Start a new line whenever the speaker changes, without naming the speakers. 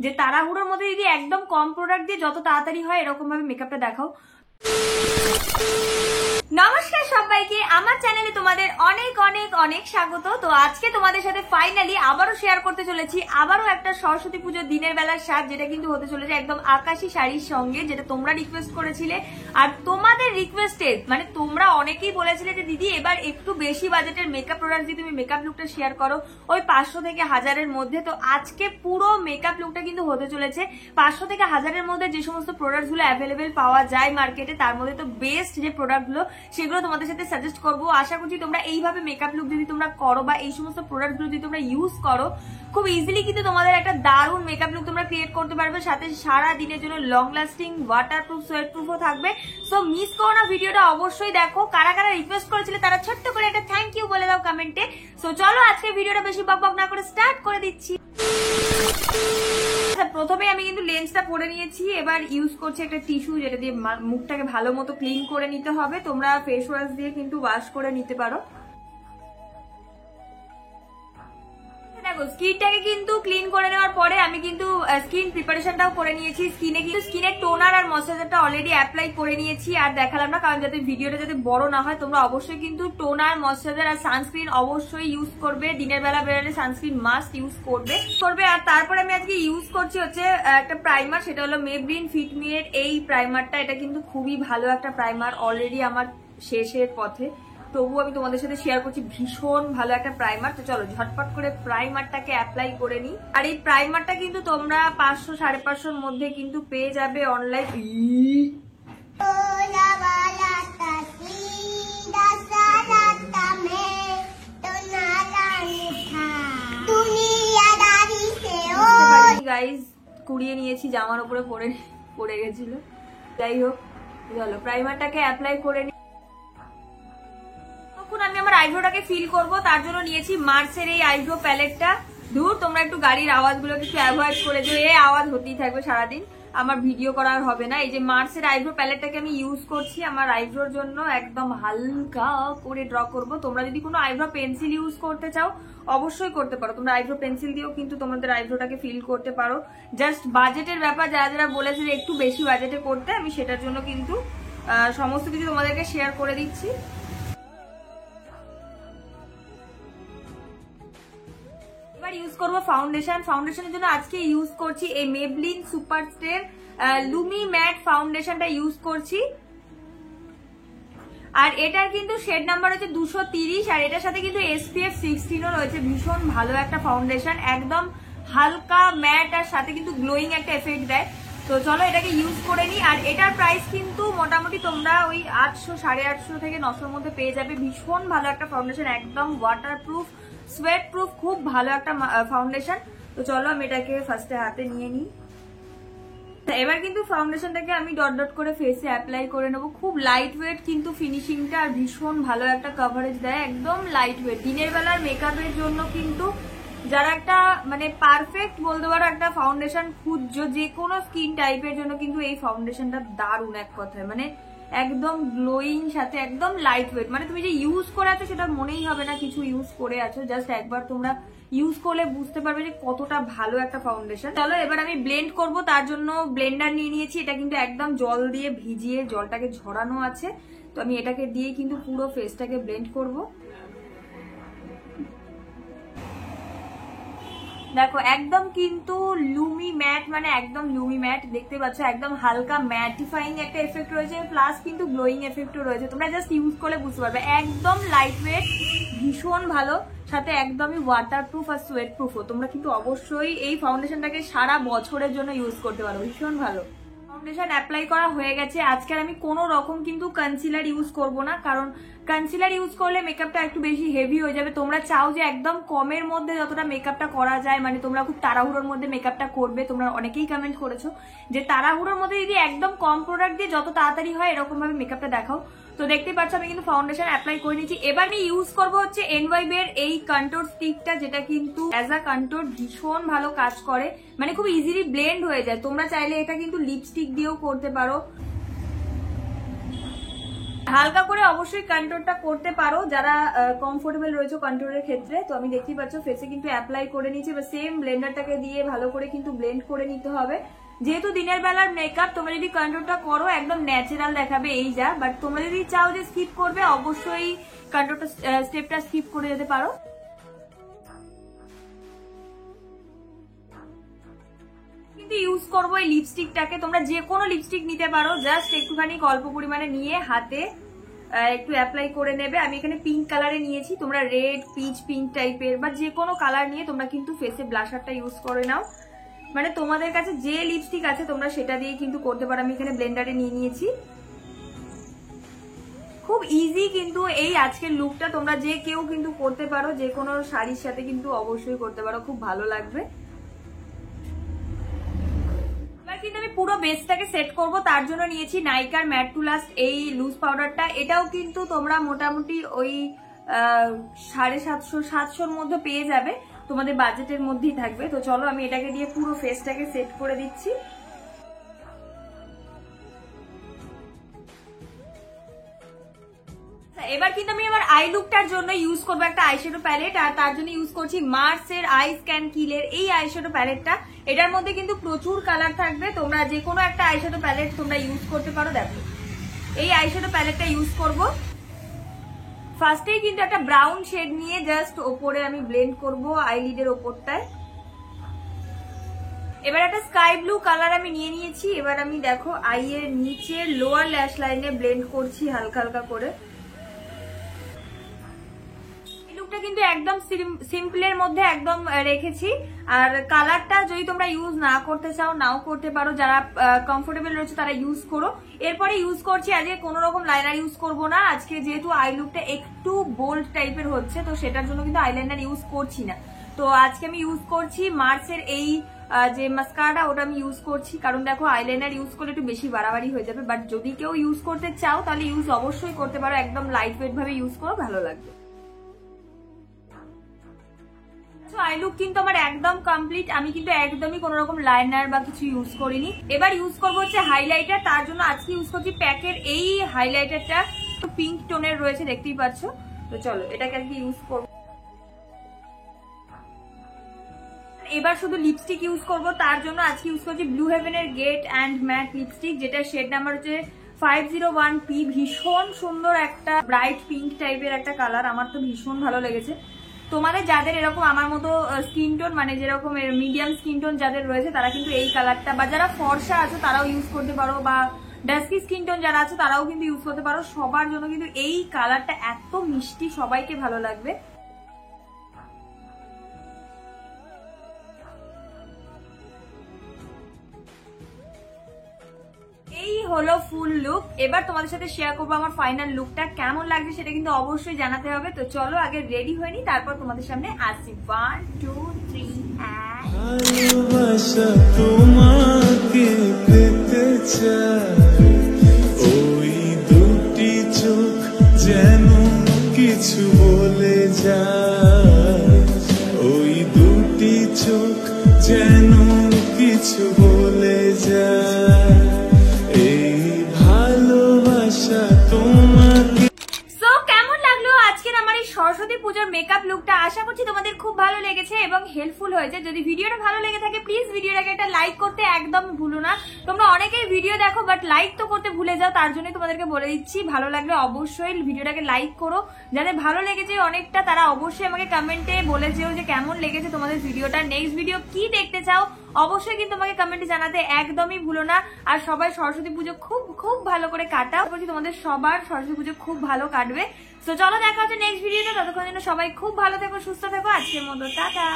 যে তাড়াহুড়োর মধ্যে দিদি একদম কম প্রোডাক্ট দিয়ে যত তাড়াতাড়ি হয় এরকম ভাবে মেকআপটা দেখাও। নমস্কার সবাইকে, আমার চ্যানেলে তোমাদের অনেক অনেক অনেক স্বাগত। তো আজকে তোমাদের সাথে ফাইনালি আবারও শেয়ার করতে চলেছি আবারও একটা সরস্বতী পুজোর দিনের বেলার সাজ, যেটা কিন্তু হতে চলেছে একদম আকাশি শাড়ির সঙ্গে, যেটা তোমরা রিকোয়েস্ট করেছিলে। আর তোমাদের রিকোয়েস্টে মানে তোমরা অনেকেই বলেছিলে যে দিদি এবার একটু বেশি বাজেটের মেকআপ প্রোডাক্ট দিয়ে তুমি মেকআপ লুকটা শেয়ার করো ওই 500 থেকে 1000-এর মধ্যে। তো আজকে পুরো মেকআপ লুকটা কিন্তু হতে চলেছে 500 থেকে 1000-এর মধ্যে যে সমস্ত প্রোডাক্ট গুলো অ্যাভেলেবেল পাওয়া যায় মার্কেটে, তার মধ্যে তো বেস্ট যে প্রোডাক্ট গুলো সেগুলো তোমাদের সাথে সাজেস্ট করবো। আশা করছি তোমরা এইভাবে মেকআপ লুক যদি তোমরা করো বা এই সমস্ত প্রোডাক্ট গুলো যদি তোমরা ইউজ করো, খুব ইজিলি কিন্তু তোমাদের একটা দারুণ মেকআপ লুক তোমরা ক্রিয়েট করতে পারবে, সাথে সারা দিনের জন্য লং লাস্টিং ওয়াটারপ্রুফ সোয়েটপ্রুফও থাকবে। সো মিস করো না, ভিডিওটা অবশ্যই দেখো। কারা কারা রিকোয়েস্ট করেছিলে তারা ছোট্ট করে একটা থ্যাংক ইউ বলে দাও কমেন্টে। সো চলো আজকে ভিডিওটা বেশি বকবক না করে স্টার্ট করে দিচ্ছি। প্রথমে আমি কিন্তু লেন্সটা পরে নিয়েছি, এবার ইউজ করছি একটা টিস্যু, যেটা দিয়ে মুখটাকে ভালো মতো ক্লিন করে নিতে হবে। তোমরা ফেস ওয়াশ দিয়ে কিন্তু ওয়াশ করে নিতে পারো। দেখো স্কিনটাকে কিন্তু ক্লিন করে নেওয়ার পরে আমি কিন্তু স্কিন প্রিপারেশনটাও করে নিয়েছি। স্কিনে কিন্তু স্কিনের টোনার আর ময়শ্চারাইজারটা অলরেডি অ্যাপ্লাই করে নিয়েছি, আর দেখালাম না কারণ যাতে ভিডিওটা যাতে বড় না হয়। তোমরা অবশ্যই কিন্তু টোনার, ময়শ্চারাইজার আর সানস্ক্রিন অবশ্যই ইউজ করবে। দিনের বেলা বেরোলে সানস্ক্রিন মাস্ট ইউজ করবে। আর তারপরে আমি আজকে ইউজ করছি হচ্ছে একটা প্রাইমার, সেটা হলো মেবলিন ফিট মি এর এই প্রাইমারটা। এটা কিন্তু খুবই ভালো একটা প্রাইমার, অলরেডি আমার শেষের পথে, তবু আমি তোমাদের সাথে শেয়ার করছি, ভীষণ ভালো একটা প্রাইমার। তো চলো ঝটপট করে প্রাইমারটাকে অ্যাপ্লাই করে নিই। আর এই প্রাইমারটা কিন্তু তোমরা 500-550-এর মধ্যে কিন্তু পেয়ে যাবে অনলাইন। গাইজ কুড়িয়ে নিয়েছি, জামার উপরে পড়ে গেছিল। যাই হোক চলো প্রাইমারটাকে অ্যাপ্লাই করে নিই। আমি আমার আইব্রোটাকে ফিল করব, তার জন্য নিয়েছি মার্সের এই আইব্রো প্যালেটটা। দূর তোমরা একটু গাড়ির আওয়াজগুলোকে একটু অ্যাভয়েড করে দিও, এই আওয়াজ হতেই থাকবে সারাদিন, আমার ভিডিও করা হবে না। এই যে মার্সের আইব্রো প্যালেটটাকে আমি ইউজ করছি আমার আইব্রোর জন্য, একদম হালকা করে ড্র করব। তোমরা যদি কোনো আইব্রো পেন্সিল ইউজ করতে চাও অবশ্যই করতে পারো, তোমরা আইব্রো পেন্সিল দিয়েও কিন্তু তোমাদের আইব্রোটাকে ফিল করতে পারো। জাস্ট বাজেটের ব্যাপার, যারা যারা বলেছে যে একটু বেশি বাজেটে করতে, আমি সেটার জন্য কিন্তু সমস্ত কিছু তোমাদেরকে শেয়ার করে দিচ্ছি। ইউজ করবো ফাউন্ডেশনের জন্য আজকে ইউজ করছি এই মেবলিন সুপারস্টের লুমি ম্যাট ফাউন্ডেশনটা ইউজ করছি। আর এটার কিন্তু শেড নাম্বার হচ্ছে 230, আর এটার সাথে কিন্তু SPF 16ও রয়েছে। ভীষণ ভালো একটা ফাউন্ডেশন, একদম হালকা ম্যাট আর সাথে কিন্তু গ্লোয়িং একটা এফেক্ট দেয়। তো চলো এটাকে ইউজ করে নিই। আর এটার প্রাইস কিন্তু মোটামুটি তোমরা ওই 800, 850 থেকে 900-র মধ্যে পেয়ে যাবে। ভীষণ ভালো একটা ফাউন্ডেশন, একদম ওয়াটারপ্রুফ সোয়েট প্রুফ, খুব ভালো একটা ফাউন্ডেশন। তো চলো আমি এটাকে ফার্স্টে হাতে নিয়ে নিই। এবার কিন্তু ফাউন্ডেশনটাকে আমি ডট ডট করে ফেসে অ্যাপ্লাই করে নেবো। খুব লাইট ওয়েট কিন্তু ফিনিশিংটা, আর ভীষণ ভালো একটা কভারেজ দেয়, একদম লাইট ওয়েট। দিনের বেলার মেকআপের জন্য কিন্তু যারা একটা মানে পারফেক্ট বলতে পারো একটা ফাউন্ডেশন খুঁজছো যে কোনো স্কিন টাইপের জন্য, কিন্তু এই ফাউন্ডেশনটা দারুণ এক কথায়, মানে একদম গ্লোয়িং সাথে একদম লাইট ওয়েট। মানে তুমি যে ইউজ করে আছো সেটা মনেই হবে না কিছু ইউজ করে আছো, জাস্ট একবার তোমরা ইউজ করলে বুঝতে পারবে যে কতটা ভালো একটা ফাউন্ডেশন। চলো এবার আমি ব্লেন্ড করব, তার জন্য ব্লেন্ডার নিয়ে নিয়েছি। এটা কিন্তু একদম জল দিয়ে ভিজিয়ে জলটাকে ঝরানো আছে, তো আমি এটাকে দিয়ে কিন্তু পুরো ফেসটাকে ব্লেন্ড করব। দেখো একদম কিন্তু লুমি ম্যাট, মানে একদম লুমি ম্যাট দেখতে পাচ্ছ, একদম হালকা ম্যাটিফাইং একটা এফেক্ট রয়েছে, প্লাস কিন্তু গ্লোয়িং এফেক্টও রয়েছে। তোমরা জাস্ট ইউজ করলে বুঝতে পারবে, একদম লাইট ওয়েট, ভীষণ ভালো, সাথে একদমই ওয়াটারপ্রুফ আর সোয়েট প্রুফও। তোমরা কিন্তু অবশ্যই এই ফাউন্ডেশনটাকে সারা বছরের জন্য ইউজ করতে পারো, ভীষণ ভালো। ফাউন্ডেশন অ্যাপ্লাই করা হয়ে গেছে। আজকে আমি কোনো রকম কিন্তু কনসিলার ইউজ করব না, কারণ কনসিলার ইউজ করলে মেকআপটা একটু বেশি হেভি হয়ে যাবে। তোমরা চাও যে একদম কমের মধ্যে যতটা মেকআপটা করা যায়, মানে তোমরা খুব তাড়াহুড়োর মধ্যে মেকআপটা করবে। তোমরা অনেকেই কমেন্ট করেছো যে তাড়াহুড়োর মধ্যে যদি একদম কম প্রোডাক্ট দিয়ে যত তাড়াতাড়ি হয় এরকম ভাবে মেকআপটা দেখাও। তো দেখতে পাচ্ছ আমি কিন্তু ফাউন্ডেশন অ্যাপ্লাই করে নিয়েছি। এবার আমি ইউজ করবো হচ্ছে NYB এর এই কন্ট্রোল স্টিকটা, যেটা কিন্তু অ্যাজ আ কন্ট্রোল ভীষণ ভালো কাজ করে, মানে খুব ইজিলি ব্লেন্ড হয়ে যায়। তোমরা চাইলে এটা কিন্তু লিপস্টিক দিয়েও করতে পারো। হালকা করে অবশ্যই কন্ট্রোলটা করতে পারো যারা কমফোর্টেবল রয়েছে কন্ট্রোলের ক্ষেত্রে। তো আমি দেখতেই পাচ্ছ ফেসে কিন্তু অ্যাপ্লাই করে নিচ্ছি, বা সেম ব্লেন্ডারটাকে দিয়ে ভালো করে কিন্তু ব্লেন্ড করে নিতে হবে। যেহেতু দিনের বেলার মেকআপ, তোমরা যদি কন্ট্রোলটা করো একদম ন্যাচারাল দেখাবে এই যা, বাট তোমরা যদি চাও যে স্কিপ করবে অবশ্যই কন্ট্রোলটা স্টেপটা স্কিপ করে যেতে পারো। কিন্তু ইউজ করবো এই লিপস্টিকটাকে, তোমরা যে কোনো লিপস্টিক নিতে পারো, জাস্ট একটুখানি অল্প পরিমাণে নিয়ে হাতে একটু অ্যাপ্লাই করে নেবে। আমি এখানে পিঙ্ক কালারে নিয়েছি, তোমরা রেড, পিচ পিঙ্ক টাইপের বা যে কোনো কালার নিয়ে তোমরা কিন্তু ফেসে ব্লাশারটা ইউজ করে নাও। মানে তোমাদের কাছে যে লিপস্টিক আছে তোমরা সেটা দিয়ে কিন্তু করতে পারো। আমি এখানে ব্লেন্ডারে নিয়ে নিয়েছি। খুব ইজি কিন্তু এই আজকের লুকটা তোমরা যে কেউ কিন্তু করতে পারো, যে কোনো শাড়ির সাথে কিন্তু অবশ্যই করতে পারো, খুব ভালো লাগবে। কিন্তু আমি পুরো বেসটাকে সেট করব, তার জন্য নিয়েছি নাইকার ম্যাট টু লাস্ট এই লুজ পাউডারটা। এটাও কিন্তু তোমরা মোটামুটি ওই 750-700 মধ্যে পেয়ে যাবে, তোমাদের বাজেটের মধ্যেই থাকবে। তো চলো আমি এটাকে দিয়ে পুরো ফেসটাকে সেট করে দিচ্ছি। এবার কিন্তু আমি আমার আই লুকটার জন্য ইউজ করবো একটা আইশ্যাডো প্যালেট, আর তার জন্য ইউজ করছি মার্সের আই স্ক্যান কিলের এই আইশ্যাডো প্যালেটটা। এটার মধ্যে কিন্তু প্রচুর কালার থাকবে, তোমরা যে কোনো একটা আইশ্যাডো প্যালেট তোমরা ইউজ করতে পারো। দেখো এই আইশ্যাডো প্যালেটটা ইউজ করব। ফার্স্টেই কিন্তু একটা ব্রাউন শেড নিয়ে জাস্ট ওপরে আমি ব্লেন্ড করব আইলিডের ওপরটায়। এবার একটা স্কাই ব্লু কালার আমি নিয়ে নিয়েছি। এবার আমি দেখো আই এর নিচে লোয়ার ল্যাশ লাইনে ব্লেন্ড করছি হালকা হালকা করে। কিন্তু একদম সিম্পলের মধ্যে একদম রেখেছি। আর কালারটা যদি তোমরা ইউজ না করতে চাও নাও করতে পারো, যারা কমফোর্টেবল রয়েছে তারা ইউজ করো। এরপরে ইউজ করছি আজকে কোনো রকম লাইনার ইউজ করব না আজকে, যেহেতু আই লুকটা একটু বোল্ড টাইপের হচ্ছে, তো সেটার জন্য কিন্তু আইলাইনার ইউজ করছি না। তো আজকে আমি ইউজ করছি মার্সের এই যে মাস্কারাটা, ওটা আমি ইউজ করছি। কারণ দেখো আইলাইনার ইউজ করলে একটু বেশি বাড়াবাড়ি হয়ে যাবে, বাট যদি কেউ ইউজ করতে চাও তাহলে ইউজ অবশ্যই করতে পারো। একদম লাইট ওয়েট ভাবে ইউজ করো, ভালো লাগবে। আই লুক কিন্তু আমার একদম কমপ্লিট। আমি কিন্তু একদমই কোনো রকম লাইনার বা কিছু ইউজ করিনি। এবার ইউজ করবো হচ্ছে হাইলাইটার, তার জন্য আজকে ইউজ করছি প্যাকের এই হাইলাইটারটা, পিঙ্ক টোনের রয়েছে দেখতেই পাচ্ছ। তো চলো এটাকে আজকে ইউজ করবো। এবার শুধু লিপস্টিক ইউজ করব, তার জন্য আজকে ইউজ করছি ব্লু হেভেনের গেট অ্যান্ড ম্যাট লিপস্টিক, যেটা শেড নাম্বার হচ্ছে 501P। ভীষণ সুন্দর একটা ব্রাইট পিঙ্ক টাইপের একটা কালার, আমার তো ভীষণ ভালো লেগেছে। তোমাদের যাদের এরকম আমার মতো স্কিন টোন, মানে যেরকম মিডিয়াম স্কিন টোন যাদের রয়েছে তারা কিন্তু এই কালারটা, বা যারা ফর্সা আছে তারাও ইউজ করতে পারো, বা ডাস্কি স্কিন টোন যারা আছে তারাও কিন্তু ইউজ করতে পারো। সবার জন্য কিন্তু এই কালারটা এত মিষ্টি, সবাইকে ভালো লাগবে। এই হলো ফুল লুক। এবার তোমাদের সাথে শেয়ার করবো আমার ফাইনাল লুকটা কেমন লাগছে, সেটা কিন্তু অবশ্যই জানাতে হবে। তো চলো আগে রেডি হয়ে নি, তারপর তোমাদের সামনে আসছি। 1 2 3
ভালোবাসা তোমাকে পেতে চাই, ওই দুটি চোখ যেন কিছু বলে যায়, ওই দুটি চোখ যেন কিছু বলে যায়, এই ভালোবাসা তোমাকে।
সো কেমন লাগলো আজকের আমার এই সরস্বতী পুজোর মেকআপ লুকটা? আশা করছি তোমাদের খুব ভালো লেগেছে এবং হেল্পফুল হয়েছে। যদি ভিডিওটা ভালো লেগে থাকে প্লিজ ভিডিওটাকে একটা লাইক করতে একদম ভুলো না। তোমরা অনেকেই ভিডিও দেখো বাট লাইক তো করতে ভুলে যাও, তার জন্য তোমাদেরকে বলে দিচ্ছি ভালো লাগলে অবশ্যই ভিডিওটাকে লাইক করো। যাদের ভালো লেগেছে অনেকটা তারা অবশ্যই আমাকে কমেন্টে বলে যেও যে কেমন লেগেছে তোমাদের ভিডিওটা, নেক্সট ভিডিও কি দেখতে চাও অবশ্যই কিন্তু আমাকে কমেন্টে জানাতে একদমই ভুলো না। আর সবাই সরস্বতী পুজো খুব খুব ভালো করে কাটাও, বলছি তোমাদের সবার সরস্বতী পুজো খুব ভালো কাটবে। তো চলো দেখা হচ্ছে নেক্সট ভিডিওতে, ততক্ষণ জন্য সবাই খুব ভালো থেকো, সুস্থ থেকো। আজকের মতো টাটা।